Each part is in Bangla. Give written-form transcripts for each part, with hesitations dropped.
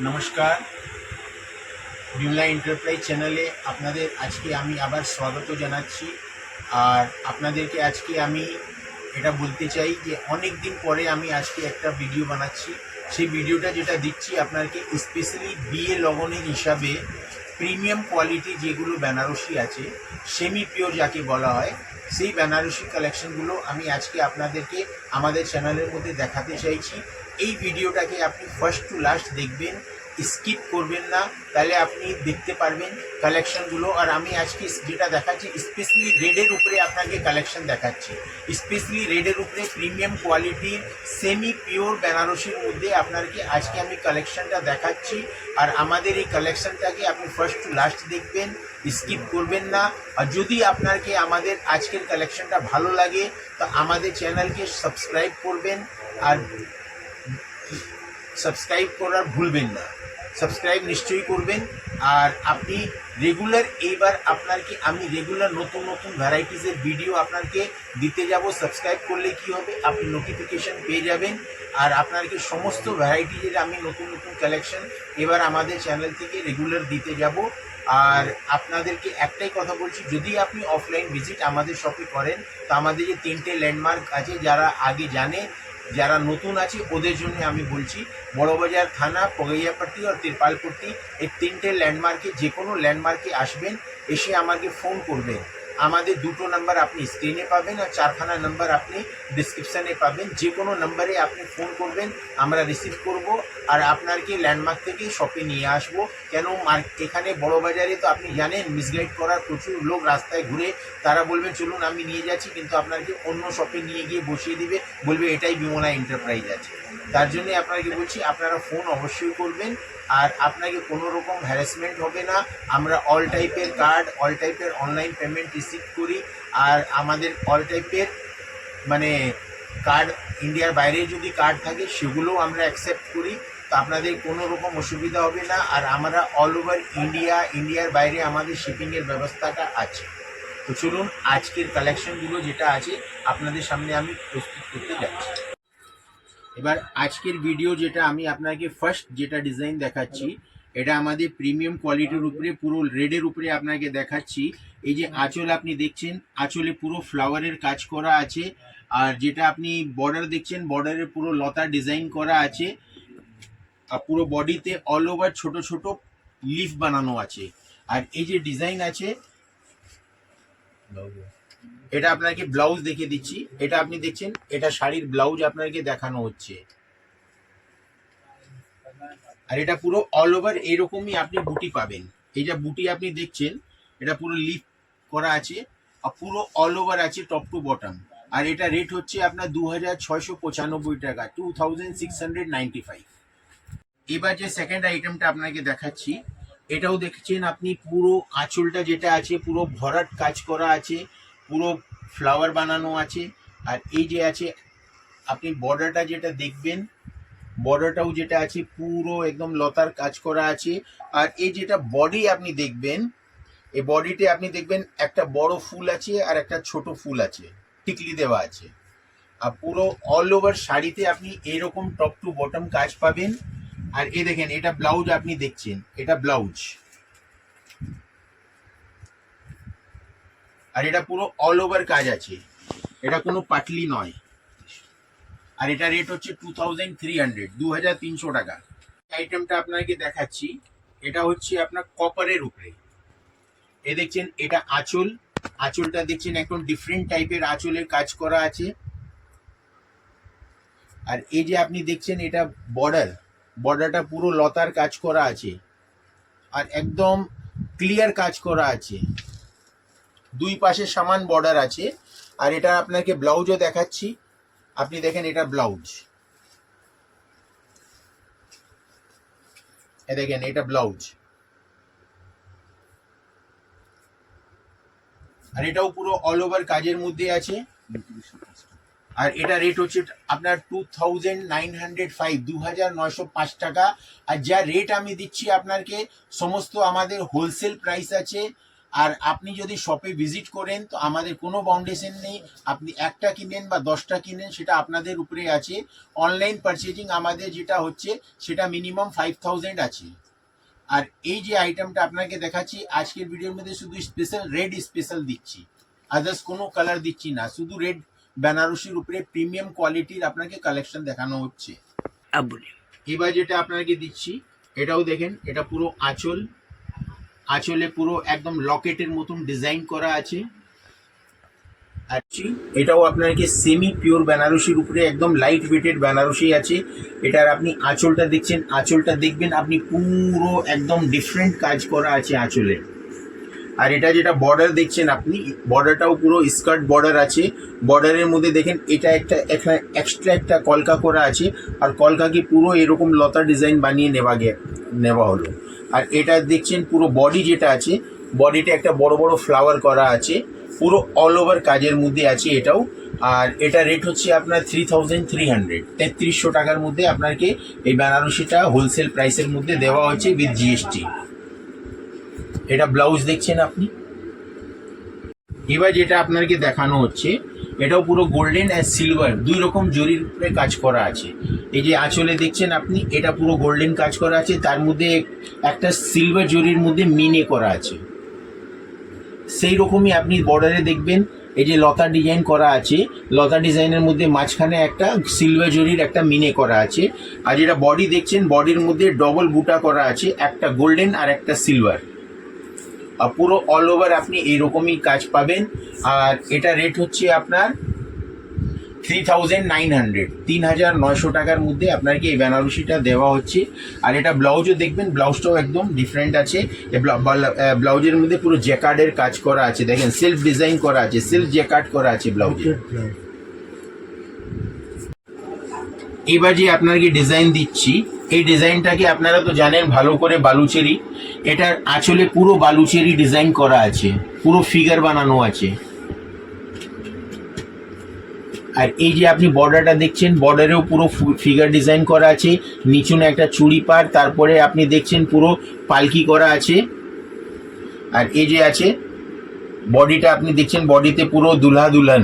নমস্কার, বিমলা এন্টারপ্রাইজ চ্যানেলে আপনাদের আজকে আমি আবার স্বাগত জানাচ্ছি। আর আপনাদেরকে আজকে আমি এটা বলতে চাই যে অনেক দিন পরে আমি আজকে একটা ভিডিও বানাচ্ছি। সেই ভিডিওটা যেটা দিচ্ছি আপনাকে স্পেশালি বিয়ে লগনের হিসাবে প্রিমিয়াম কোয়ালিটি যেগুলো বেনারসি আছে, সেমি পিওর যাকে বলা হয়, সেই বেনারসি কালেকশনগুলো আমি আজকে আপনাদেরকে আমাদের চ্যানেলের মধ্যে দেখাতে চাইছি। এই ভিডিওটাকে আপনি ফার্স্ট টু লাস্ট দেখবেন, স্কিপ করবেন না, তাহলে আপনি দেখতে পারবেন কালেকশনগুলো। আর আমি আজকে যেটা দেখাচ্ছি স্পেশালি রেডের উপরে আপনাকে কালেকশন দেখাচ্ছি। স্পেশালি রেডের উপরে প্রিমিয়াম কোয়ালিটির সেমি পিওর বেনারসির মধ্যে আপনাকে আজকে আমি কালেকশনটা দেখাচ্ছি। আর আমাদের এই কালেকশনটাকে আপনি ফার্স্ট টু লাস্ট দেখবেন, স্কিপ করবেন না। আর যদি আপনাকে আমাদের আজকের কালেকশনটা ভালো লাগে তো আমাদের চ্যানেলকে সাবস্ক্রাইব করবেন, আর সাবস্ক্রাইব করার ভুলবেন না, সাবস্ক্রাইব নিশ্চয়ই করবেন। আর আপনি রেগুলার এইবার আপনাকে আমি রেগুলার নতুন নতুন ভ্যারাইটিসের ভিডিও আপনাকে দিতে যাব। সাবস্ক্রাইব করলে কি হবে, আপনি নোটিফিকেশন পেয়ে যাবেন। আর আপনাকে সমস্ত ভ্যারাইটিজের আমি নতুন নতুন কালেকশন এবার আমাদের চ্যানেল থেকে রেগুলার দিতে যাব। আর আপনাদেরকে একটাই কথা বলছি, যদি আপনি অফলাইন ভিজিট আমাদের শপে করেন তো আমাদের যে 3টে ল্যান্ডমার্ক আছে, যারা আগে জানে, যারা নতুন আছে ওদের জন্য আমি বলছি, বড়বাজার থানা, পগৈয়াপট্টি আর তিরপালপট্টি, এই 3টে ল্যান্ডমার্কে যে কোনো ল্যান্ডমার্কে আসবেন, এসে আমাকে ফোন করবেন। আমাদের 2টো নাম্বার আপনি স্ক্রিনে পাবেন আর 4খানা নাম্বার আপনি ডিসক্রিপশানে পাবেন। যে কোনো নাম্বারে আপনি ফোন করবেন, আমরা রিসিভ করব আর আপনাকে ল্যান্ডমার্ক থেকে শপে নিয়ে আসবো। কেন এখানে বড়বাজারে তো আপনি জানেন মিসগাইড করার প্রচুর লোক রাস্তায় ঘুরে, তারা বলবেন চলুন আমি নিয়ে যাচ্ছি, কিন্তু আপনাকে অন্য শপে নিয়ে গিয়ে বসিয়ে দিবে, বলবে এটাই বিমলা এন্টারপ্রাইজ আছে। তার জন্যে আপনাকে বলছি আপনারা ফোন অবশ্যই করবেন, আর আপনাকে কোনো রকম হ্যারাসমেন্ট হবে না। আমরা অল টাইপের কার্ড, অল টাইপের অনলাইন পেমেন্ট রিসিভ করি। আর আমাদের অল টাইপের মানে কার্ড, ইন্ডিয়ার বাইরে যদি কার্ড থাকে সেগুলোও আমরা অ্যাকসেপ্ট করি, তো আপনাদের কোনো রকম অসুবিধা হবে না। আর আমরা অল ওভার ইন্ডিয়ার বাইরে আমাদের শিপিংয়ের ব্যবস্থাটা আছে। তো চলুন আজকের কালেকশনগুলো যেটা আছে আপনাদের সামনে আমি প্রস্তুত করতে যাচ্ছি। এবার আজকের ভিডিও যেটা আমি আপনাকে ফার্স্ট যেটা ডিজাইন দেখাচ্ছি, এটা আমাদের প্রিমিয়াম কোয়ালিটির উপরে পুরো রেডের উপরে আপনাকে দেখাচ্ছি। এই যে আঁচল আপনি দেখছেন, আঁচলে পুরো ফ্লাওয়ারের কাজ করা আছে। আর যেটা আপনি বর্ডার দেখছেন, বর্ডারে পুরো লতা ডিজাইন করা আছে। আর পুরো বডিতে অল ওভার ছোট ছোট লিফ বানানো আছে। আর এই যে ডিজাইন আছে, এটা আপনাকে ব্লাউজ দেখিয়ে দিচ্ছি। এটা আপনি দেখছেন, এটা শাড়ির ব্লাউজ আপনাকে দেখানো হচ্ছে। আর এটা পুরো অল ওভার এরকমই আপনি বুটি পাবেন। এই যে বুটি আপনি দেখছেন, এটা পুরো লিফ করা আছে আর পুরো অল ওভার আছে টপ টু বটম। আর এটা রেট হচ্ছে আপনার 2695 টাকা, 2695। এবার যে সেকেন্ড আইটেমটা আপনাকে দেখাচ্ছি, এটাও দেখছেন আপনি, পুরো আঁচলটা যেটা আছে পুরো ভরাট কাজ করা আছে, পুরো ফ্লাওয়ার বানানো আছে। আর এই যে আছে আপনি বর্ডারটা যেটা দেখবেন, বর্ডারটাও যেটা আছে পুরো একদম লতার কাজ করা আছে। আর এই যেটা বডি আপনি দেখবেন, এই বডিতে আপনি দেখবেন একটা বড় ফুল আছে আর একটা ছোট ফুল আছে, টিকলি দেওয়া আছে। আর পুরো অল ওভার শাড়িতে আপনি এরকম টপ টু বটম কাজ পাবেন। আর এই দেখেন, এটা ব্লাউজ আপনি দেখছেন, এটা ব্লাউজ। আর এটা পুরো অল ওভার কাজ আছে, এটা কোনো পাটলি নয়। আর এটা রেট হচ্ছে 2300, 2300 টাকা। আইটেমটা আপনাকে দেখাচ্ছি, এটা হচ্ছে আপনার কপারের উপরে। এ দেখছেন, এটা আঁচল, আঁচলটা দেখছেন একদম ডিফারেন্ট টাইপের আঁচলের কাজ করা আছে। আর এই যে আপনি দেখছেন, এটা বর্ডার, বর্ডারটা পুরো লতার কাজ করা আছে আর একদম ক্লিয়ার কাজ করা আছে, দুই পাশে সমান বর্ডার আছে। আর এটা আপনাকে ব্লাউজও দেখাচ্ছি, আপনি দেখেন এটা ব্লাউজ, এ দেখেন এটা ব্লাউজ। আর এটাও পুরো অল ওভার কাজের মধ্যে আছে। আর এটা রেট হচ্ছে আপনার 2905, 2905 টাকা। আর যা রেট আমি দিচ্ছি আপনাকে, সমস্ত আমাদের হোলসেল প্রাইস আছে। আর আপনি যদি শপে ভিজিট করেন তো আমাদের কোনো বাউন্ডেশন নেই, আপনি একটা কিনেন বা 10টা কিনেন সেটা আপনাদের উপরে আছে। অনলাইন পারচেজিং আমাদের যেটা হচ্ছে সেটা মিনিমাম 5000 আছে। আর এই যে আইটেমটা আপনাকে দেখাচ্ছি আজকের ভিডিওর মধ্যে শুধু স্পেশাল রেড স্পেশাল দিচ্ছি, আদার্স কোনো কালার দিচ্ছি না, শুধু রেড বেনারসির উপরে প্রিমিয়াম কোয়ালিটির আপনাকে কালেকশন দেখানো হচ্ছে। এবার যেটা আপনাকে দিচ্ছি এটাও দেখেন, এটা পুরো আঁচলে পুরো একদম লকেটের মতন ডিজাইন করা আছে। আর এটাও আপনাকে সেমি পিওর বেনারসির উপরে একদম লাইট ওয়েটেড বেনারসি আছে। এটার আপনি আঁচলটা দেখছেন, আঁচলটা দেখবেন আপনি পুরো একদম ডিফারেন্ট কাজ করা আছে আঁচলে। আর এটা যেটা বর্ডার দেখছেন আপনি, বর্ডারটাও পুরো স্কার্ট বর্ডার আছে। বর্ডারের মধ্যে দেখেন এটা এখানে এক্সট্রা একটা কলকা করা আছে, আর কলকাকে পুরো এরকম লতা ডিজাইন বানিয়ে নেওয়া হলো। আর এটা দেখছেন পুরো বডি যেটা আছে, বডিটা একটা বড় বড় ফ্লাওয়ার করা আছে, পুরো অল ওভার কাজের মধ্যে আছে এটাও। আর এটা রেট হচ্ছে আপনার 3300, 3300 টাকার মধ্যে আপনাকে এই বেনারসিটা হোলসেল প্রাইসের মধ্যে দেওয়া হচ্ছে উইথ জিএসটি। এটা ব্লাউজ দেখছেন আপনি। এবার যেটা আপনাকে দেখানো হচ্ছে এটাও পুরো গোল্ডেন আর সিলভার দুই রকম জরির উপরে কাজ করা আছে। এই যে আঁচলে দেখছেন আপনি, এটা পুরো গোল্ডেন কাজ করা আছে, তার মধ্যে একটা সিলভার জরির মধ্যে মিনে করা আছে। সেই রকমই আপনি বর্ডারে দেখবেন এই যে লতা ডিজাইন করা আছে, লতা ডিজাইনের মধ্যে মাঝখানে একটা সিলভার জরির একটা মিনে করা আছে। আর যেটা বডি দেখছেন, বডির মধ্যে ডবল বুটা করা আছে, একটা গোল্ডেন আর একটা সিলভার। আর পুরো অল ওভার আপনি এইরকমই কাজ পাবেন। আর এটা রেট হচ্ছে আপনার 3900, 3900 টাকার মধ্যে আপনাকে এই বেনারসিটা দেওয়া হচ্ছে। আর এটা ব্লাউজও দেখবেন, ব্লাউজটাও একদম ডিফারেন্ট আছে। ব্লাউজের মধ্যে পুরো জ্যাকার্ডের কাজ করা আছে, দেখেন সেলফ ডিজাইন করা আছে, সেলফ জ্যাকার্ড করা আছে ব্লাউজে। এবার যে আপনাকে ডিজাইন দিচ্ছি, এই ডিজাইনটাকে আপনারা তো জানেন ভালো করে, বালুচেরি। এটার আঁচলে পুরো বালুচেরি ডিজাইন করা আছে, পুরো ফিগার বানানো আছে। আর এই যে আপনি বর্ডারটা দেখছেন, বর্ডারেও পুরো ফিগার ডিজাইন করা আছে, নিচুনে একটা চুড়ি পার, তারপরে আপনি দেখছেন পুরো পালকি করা আছে। আর এই যে আছে বডিটা আপনি দেখছেন, বডিতে পুরো দুলহা দুলহান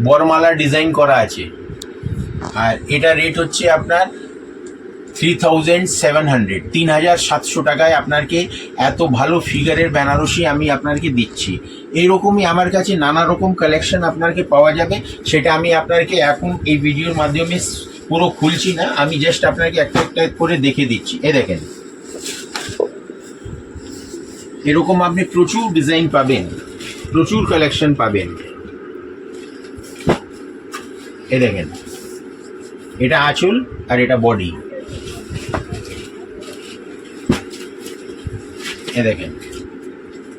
বরমালার ডিজাইন করা আছে। আর এটা রেট হচ্ছে আপনার 3700, 3700 টাকায় আপনাকে এত ভালো ফিগারের বেনারসি আমি আপনাকে দিচ্ছি। এইরকমই আমার কাছে নানা রকম কালেকশন আপনাকে পাওয়া যাবে, সেটা আমি আপনাকে এখন এই ভিডিওর মাধ্যমে পুরো খুলছি না, আমি জাস্ট আপনাকে একটা একটা করে দেখে দিচ্ছি। এ দেখেন, এরকম আপনি প্রচুর ডিজাইন পাবেন, প্রচুর কালেকশন পাবেন। এ দেখেন, এটা আঁচল আর এটা বডি। এ দেখেন,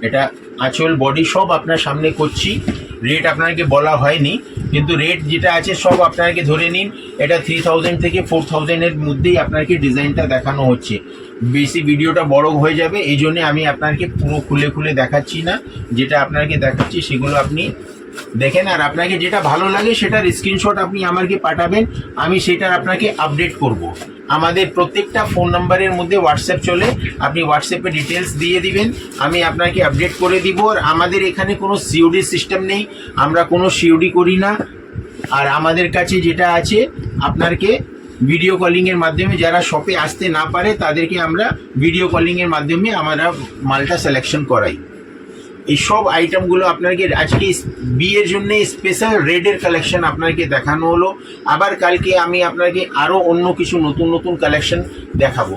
এটা আঁচল বডি সব আপনার সামনে করছি। রেট আপনাকে বলা হয়নি, কিন্তু রেট যেটা আছে সব আপনাকে ধরে নিন, এটা 3000 থেকে 4000 এর মধ্যেই আপনাকে ডিজাইনটা দেখানো হচ্ছে। বেশি ভিডিওটা বড় হয়ে যাবে, এই জন্যে আমি আপনাকে পুরো খুলে দেখাচ্ছি না। যেটা আপনাকে দেখাচ্ছি সেগুলো আপনি দেখেন, আর আপনাকে যেটা ভালো লাগে সেটার স্ক্রিনশট আপনি আমাকে পাঠাবেন, আমি সেটা আপনাকে আপডেট করব। আমাদের প্রত্যেকটা ফোন নাম্বারের মধ্যে হোয়াটসঅ্যাপ চলে, আপনি হোয়াটসঅ্যাপে ডিটেলস দিয়ে দিবেন, আমি আপনাকে আপডেট করে দিব। আর আমাদের এখানে কোনো সিওডি সিস্টেম নেই, আমরা কোনো সিওডি করি না। আর আমাদের কাছে যেটা আছে আপনাকে ভিডিও কলিংয়ের মাধ্যমে, যারা শপে আসতে না পারে তাদেরকে আমরা ভিডিও কলিংয়ের মাধ্যমে আমরা মালটা সিলেকশন করাই। এই সব আইটেমগুলো আপনাকে আজকে বিয়ের জন্য স্পেশাল রেডের কালেকশন আপনাকে দেখানো হলো। আবার কালকে আমি আপনাকে আরও অন্য কিছু নতুন কালেকশন দেখাবো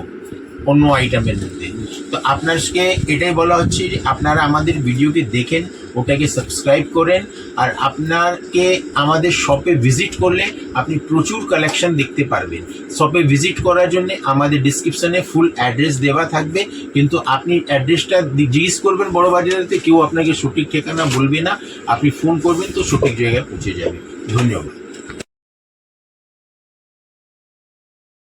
অন্য আইটেমের মধ্যে। তো আপনাকে এটাই বলা হচ্ছে যে আপনারা আমাদের ভিডিওকে দেখেন, ওটাকে সাবস্ক্রাইব করেন। আর আপনাকে আমাদের শপে ভিজিট করলে আপনি প্রচুর কালেকশন দেখতে পারবেন। শপে ভিজিট করার জন্য আমাদের ডিসক্রিপশনে ফুল অ্যাড্রেস দেওয়া থাকবে, কিন্তু আপনি অ্যাড্রেসটা জিজ্ঞেস করবেন বড় বাজারেতে, কেউ আপনাকে সঠিক ঠিকানা বলবে না। আপনি ফোন করবেন তো সঠিক জায়গায় পৌঁছে যাবে। ধন্যবাদ।